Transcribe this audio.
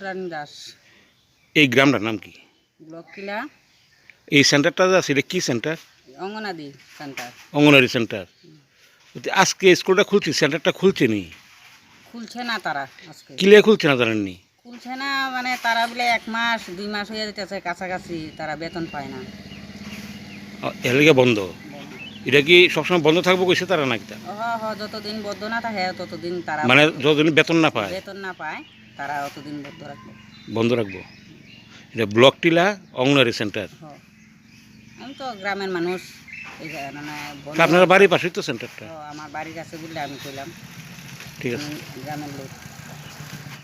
রানী দাস। এই গ্রামটার নাম কি? ব্লক কিলা। এই সেন্টারটা আছে, এটা কি সেন্টার? অঙ্গনাদি সেন্টার। অঙ্গনারী সেন্টার। আজকে স্কুলটা খুলছে, সেন্টারটা খুলছে নি? খুলছে না তারা আজকে। কিলে খুলছে না জানেননি? খুলছে না মানে তারা বলে 1 মাস 2 মাস হয়ে যেতেছে কাছাকাছি, তারা বেতন পায় না। এর লিগে বন্ধ। এটা কি সবসময় বন্ধ থাকবো কইছে তারা নাকি? যতদিন বদ্ধ না থাকে ততদিন তারা মানে যতদিন বেতন না পায় তারা অতদিন বদ্ধ রাখবে। বন্ধ রাখবো। এটা ব্লক টিলা অঙ্গনারী সেন্টার। আমি তো গ্রামের মানুষ, এই মানে আপনার বাড়ির পাশেই তো সেন্টারটা। আমার বাড়ির কাছে বললে আমি কইলাম, ঠিক আছে। গ্রামের লোক।